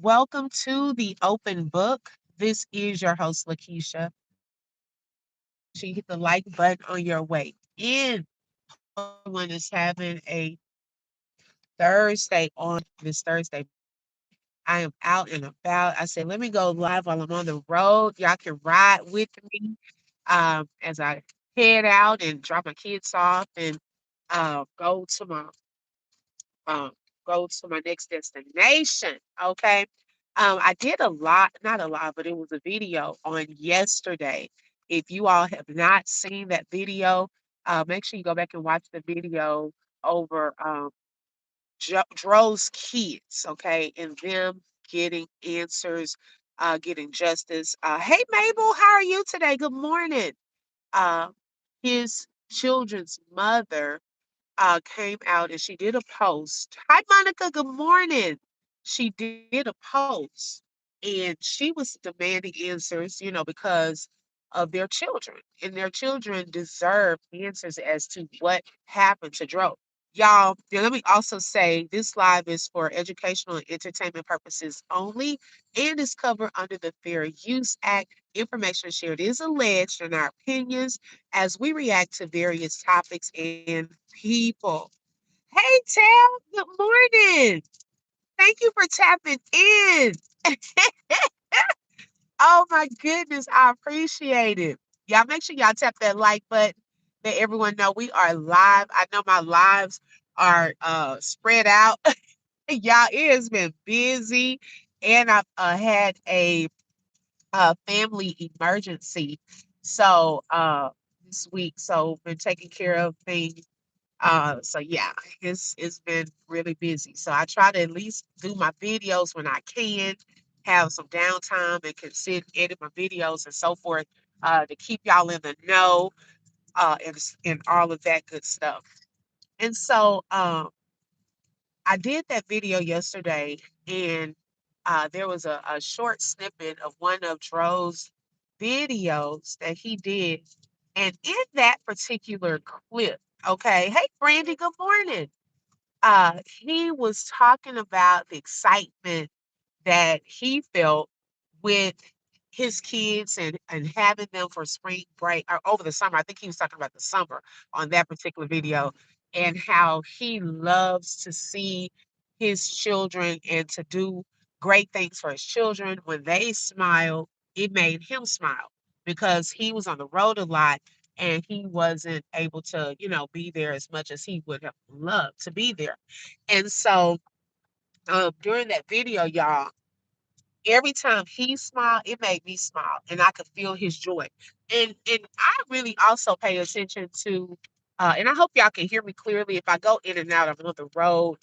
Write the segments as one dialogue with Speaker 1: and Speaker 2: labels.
Speaker 1: Welcome to the open book. This is your host, Lakeisha. She hit the like button on your way in. Everyone is having a Thursday on this Thursday. I am out and about. I said, let me go live while I'm on the road. Y'all can ride with me as I head out and drop my kids off and go to my um, go to my next destination. Okay. I did a lot, not a lot, but it was a video on yesterday. If you all have not seen that video, make sure you go back and watch the video over Dro's kids, okay, and them getting answers, getting justice. Hey, Mabel, how are you today? Good morning. Uh, his children's mother came out and she did a post. Hi, Monica. Good morning. She did a post and she was demanding answers, because of their children. And their children deserve answers as to what happened to Dro. Y'all, let me also say this live is for educational and entertainment purposes only and is covered under the Fair Use Act. Information shared is alleged in our opinions as we react to various topics and people. Hey, Tam, good morning. Thank you for tapping in. Oh my goodness, I appreciate it. Y'all make sure y'all tap that like button. Let everyone know we are live. I know my lives are spread out. Y'all, it has been busy, and I've had a family emergency. So this week, so been taking care of things. So yeah, it's been really busy. So I try to at least do my videos when I can, have some downtime and can sit, edit my videos and so forth, to keep y'all in the know, and all of that good stuff. And so I did that video yesterday, and there was a short snippet of one of Dro's videos that he did. And in that particular clip, okay, hey, Brandy, good morning. He was talking about the excitement that he felt with his kids and having them for spring break or over the summer. I think he was talking about the summer on that particular video and how he loves to see his children and to do great things for his children. When they smile, it made him smile because he was on the road a lot and he wasn't able to, be there as much as he would have loved to be there. And so during that video, y'all, every time he smiled, it made me smile, and I could feel his joy. And I really also pay attention to, and I hope y'all can hear me clearly. If I go in and out, I'm on the road,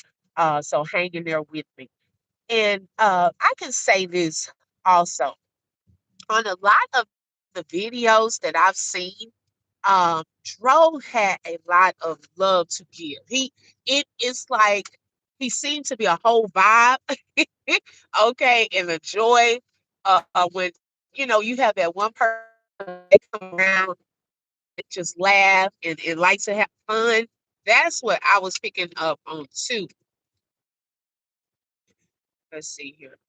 Speaker 1: so hang in there with me. And I can say this also on a lot of the videos that I've seen. Dro had a lot of love to give. It is like he seemed to be a whole vibe, okay, and a joy. When you have that one person they come around and just laugh and like to have fun. That's what I was picking up on too. Let's see here.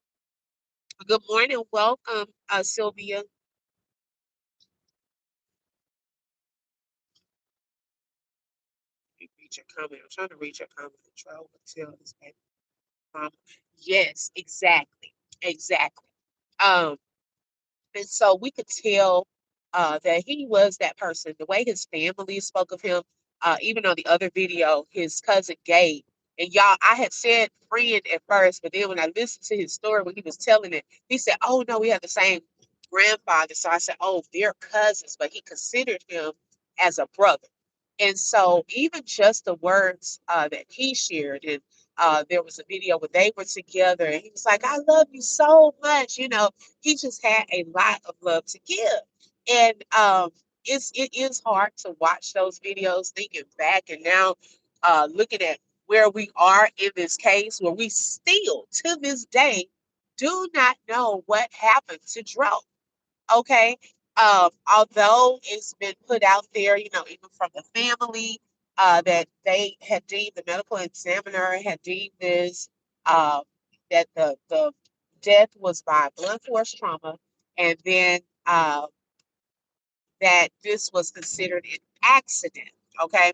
Speaker 1: Good morning, welcome, Sylvia. Read your comment. I'm trying to read your comment. Control until this baby. Um, yes, exactly, exactly. Um, and so we could tell that he was that person. The way his family spoke of him, even on the other video, his cousin Gabe. And y'all, I had said friend at first, but then when I listened to his story when he was telling it, he said, "Oh no, we have the same grandfather." So I said, "Oh, they're cousins," but he considered him as a brother. And so even just the words that he shared, and there was a video where they were together, and he was like, "I love you so much," he just had a lot of love to give. And it is hard to watch those videos thinking back and now looking at where we are in this case, where we still to this day do not know what happened to Dro. Okay. Although it's been put out there, even from the family, that they had deemed the medical examiner had deemed this, that the death was by blunt force trauma, and then that this was considered an accident. Okay.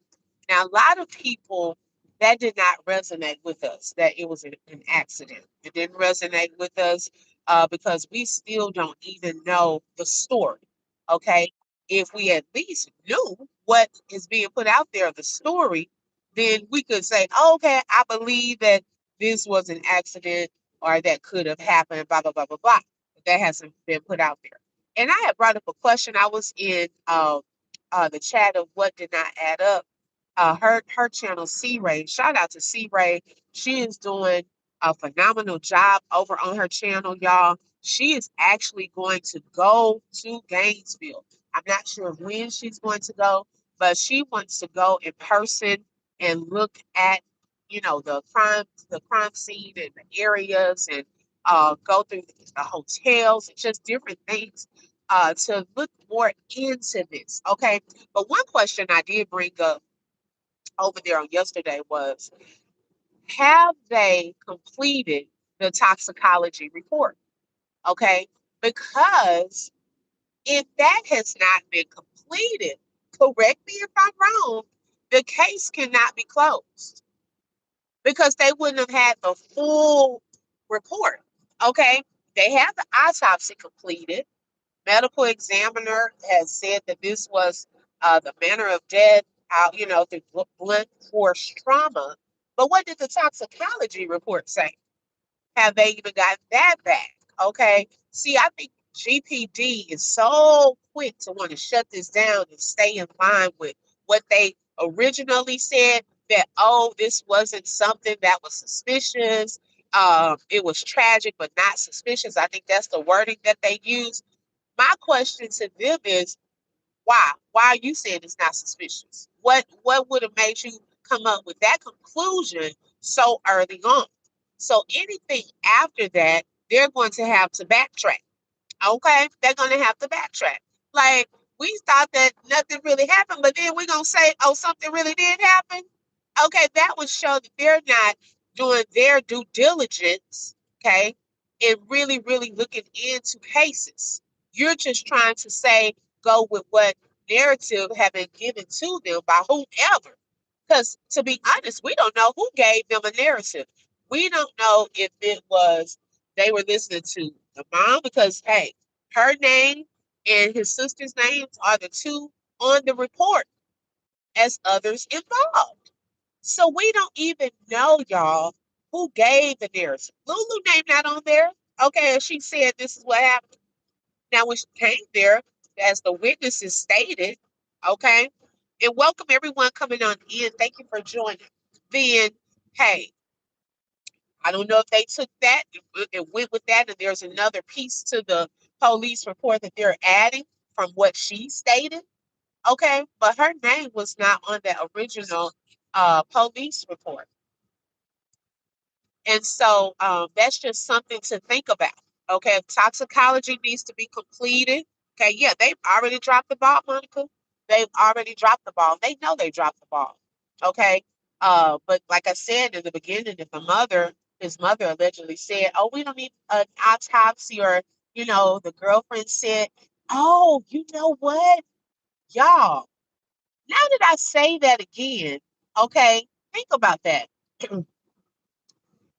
Speaker 1: Now, a lot of people that did not resonate with us, that it was an accident. It didn't resonate with us because we still don't even know the story. Okay. If we at least knew what is being put out there, the story, then we could say, oh, okay, I believe that this was an accident or that could have happened, blah, blah, blah, blah, blah. But that hasn't been put out there. And I had brought up a question. I was in the chat of what did not add up. Her channel, C Ray. Shout out to C Ray. She is doing a phenomenal job over on her channel, y'all. She is actually going to go to Gainesville. I'm not sure when she's going to go, but she wants to go in person and look at, the crime scene and the areas and go through the hotels and just different things to look more into this. Okay. But one question I did bring up over there on yesterday was, have they completed the toxicology report? Okay. Because if that has not been completed, correct me if I'm wrong, the case cannot be closed because they wouldn't have had the full report. Okay. They have the autopsy completed. Medical examiner has said that this was the manner of death, through blunt force trauma. But what did the toxicology report say? Have they even got that back? Okay. See, I think GPD is so quick to want to shut this down and stay in line with what they originally said that, oh, this wasn't something that was suspicious. It was tragic, but not suspicious. I think that's the wording that they use. My question to them is, why? Why are you saying it's not suspicious? What would have made you come up with that conclusion so early on? So anything after that, they're going to have to backtrack. Okay, they're going to have to backtrack. Like, we thought that nothing really happened, but then we're gonna say, oh, something really did happen. Okay, that would show that they're not doing their due diligence, okay, and really, really looking into cases. You're just trying to say, go with what narrative have been given to them by whomever. Because to be honest, we don't know who gave them a narrative. We don't know if it was they were listening to the mom, because hey, her name and his sister's names are the two on the report as others involved. So we don't even know, y'all, who gave the narrative. Lulu name not on there. Okay, and she said this is what happened. Now, when she came there, as the witnesses stated, okay, and welcome everyone coming on in. Thank you for joining. Then, hey, I don't know if they took that and went with that, and there's another piece to the police report that they're adding from what she stated. Okay, but her name was not on that original police report. And so that's just something to think about. Okay, if toxicology needs to be completed. Okay, yeah, they've already dropped the ball, Monica. They've already dropped the ball. They know they dropped the ball. Okay. But like I said in the beginning, if his mother allegedly said, oh, we don't need an autopsy, or, the girlfriend said, oh, you know what? Y'all, now that I say that again, okay, think about that.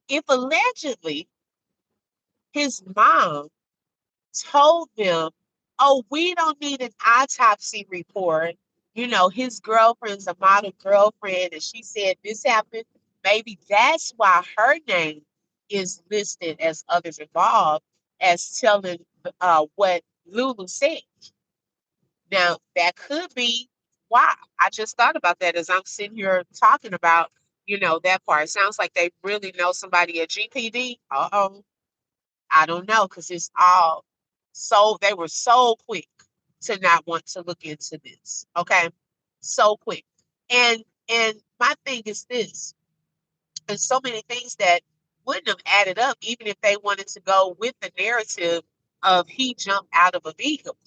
Speaker 1: If allegedly his mom told them, oh, we don't need an autopsy report. His girlfriend's a model girlfriend, and she said this happened. Maybe that's why her name is listed as others involved, as telling what Lulu said. Now, that could be why. I just thought about that as I'm sitting here talking about, that part. It sounds like they really know somebody at GPD. Uh-oh. I don't know, because it's all they were so quick to not want to look into this. Okay. So quick. And my thing is this, and so many things that wouldn't have added up even if they wanted to go with the narrative of he jumped out of a vehicle.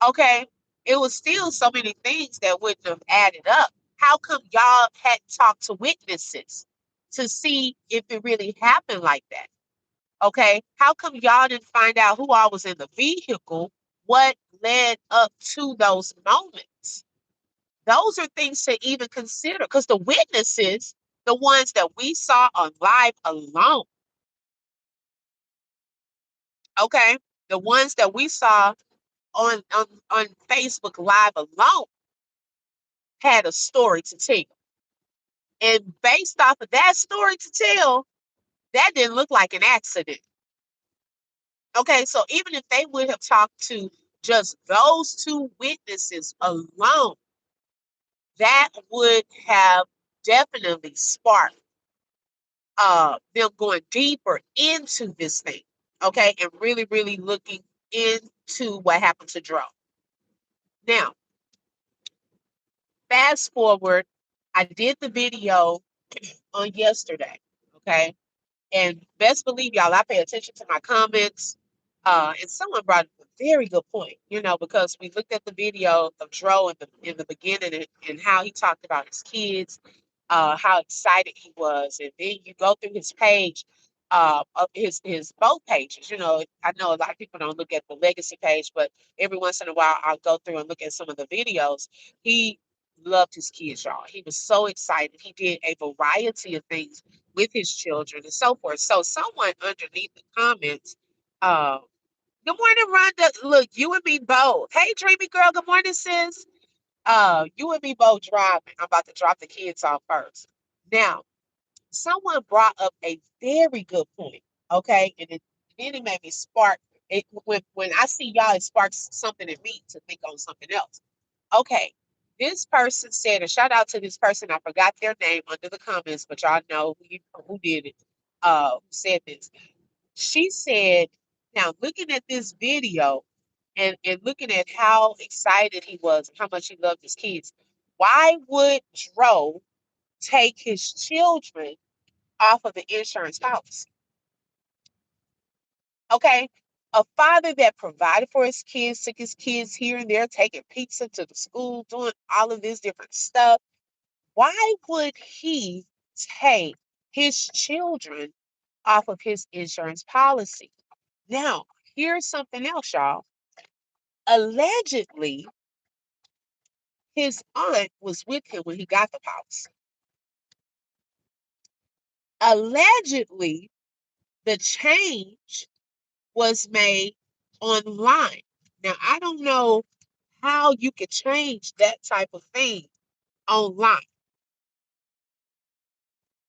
Speaker 1: Okay. It was still so many things that wouldn't have added up. How come y'all hadn't talked to witnesses to see if it really happened like that? Okay. How come y'all didn't find out who all was in the vehicle? What led up to those moments? Those are things to even consider because the witnesses, the ones that we saw on live alone, okay, the ones that we saw on Facebook Live alone had a story to tell. And based off of that story to tell, that didn't look like an accident. Okay, so even if they would have talked to just those two witnesses alone, that would have definitely sparked them going deeper into this thing, okay, and really, really looking into what happened to Dro. Now, fast forward, I did the video on yesterday, okay, and best believe y'all, I pay attention to my comments. And someone brought up a very good point, because we looked at the video of Dro in the beginning and how he talked about his kids, how excited he was, and then you go through his page, of his both pages. I know a lot of people don't look at the legacy page, but every once in a while I'll go through and look at some of the videos. He loved his kids, y'all. He was so excited. He did a variety of things with his children and so forth. So someone underneath the comments, uh, good morning, Rhonda. Look, you and me both. Hey, Dreamy girl. Good morning, sis. You and me both driving. I'm about to drop the kids off first. Now, someone brought up a very good point. Okay, and then it made me spark. It when I see y'all, it sparks something in me to think on something else. Okay, this person said, and shout out to this person. I forgot their name under the comments, but y'all know who did it. Who said this? She said, now looking at this video and looking at how excited he was and how much he loved his kids, why would Dro take his children off of the insurance policy? Okay. A father that provided for his kids, took his kids here and there, taking pizza to the school, doing all of this different stuff. Why would he take his children off of his insurance policy? Now, here's something else, y'all. Allegedly, his aunt was with him when he got the policy. Allegedly, the change was made online. Now, I don't know how you could change that type of thing online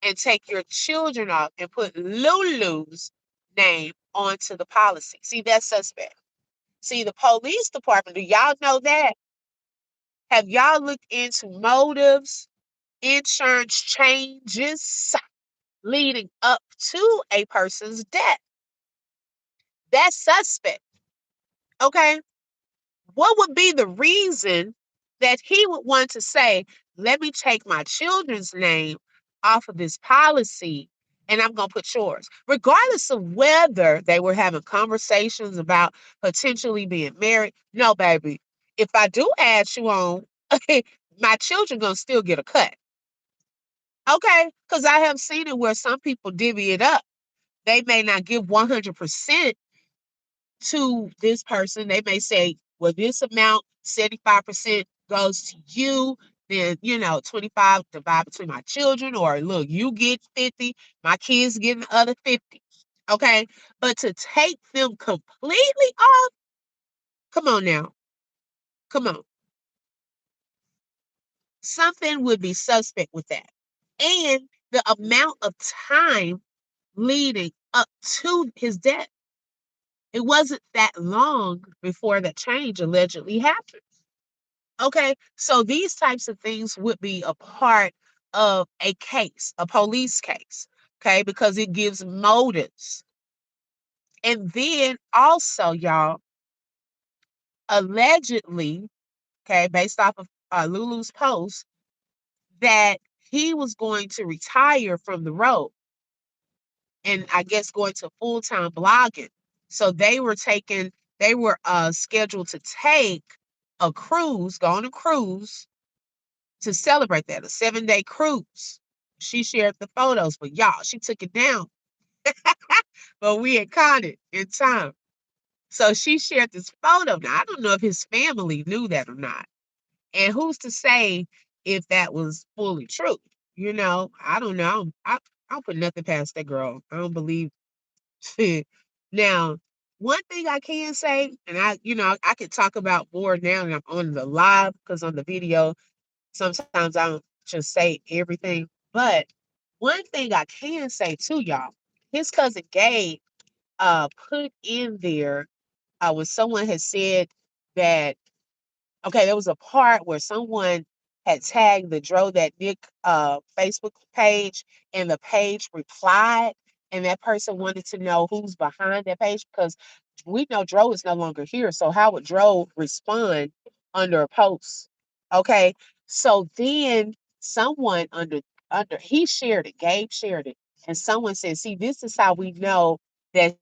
Speaker 1: and take your children off and put Lulu's name onto the policy. See, that's suspect. See, the police department, do y'all know that? Have y'all looked into motives, insurance changes leading up to a person's death? That's suspect. Okay. What would be the reason that he would want to say, let me take my children's name off of this policy and I'm going to put yours, regardless of whether they were having conversations about potentially being married? No, baby. If I do add you on, my children going to still get a cut. Okay. Because I have seen it where some people divvy it up. They may not give 100% to this person. They may say, well, this amount, 75% goes to you, then 25 divide between my children, or look, you get 50, my kids get the other 50. Okay. But to take them completely off, come on now. Come on. Something would be suspect with that. And the amount of time leading up to his death. It wasn't that long before that change allegedly happened. Okay, so these types of things would be a part of a case, a police case, okay, because it gives motives. And then also, y'all, allegedly, okay, based off of Lulu's post, that he was going to retire from the road and I guess going to full-time blogging. So they were scheduled to take a cruise, go on a cruise to celebrate that, a 7-day cruise. She shared the photos, but y'all, she took it down. but we had caught it in time. So she shared this photo. Now, I don't know if his family knew that or not. And who's to say if that was fully true? I don't know. I don't put nothing past that girl. I don't believe. Now, one thing I can say, and I could talk about more now that I'm on the live because on the video, sometimes I don't just say everything. But one thing I can say to y'all, his cousin Gabe put in there when someone had said that. Okay, there was a part where someone had tagged the Dro That Nick Facebook page, and the page replied, and that person wanted to know who's behind that page because we know Dro is no longer here. So how would Dro respond under a post? Okay, so then someone under he shared it, Gabe shared it, and someone said, "See, this is how we know that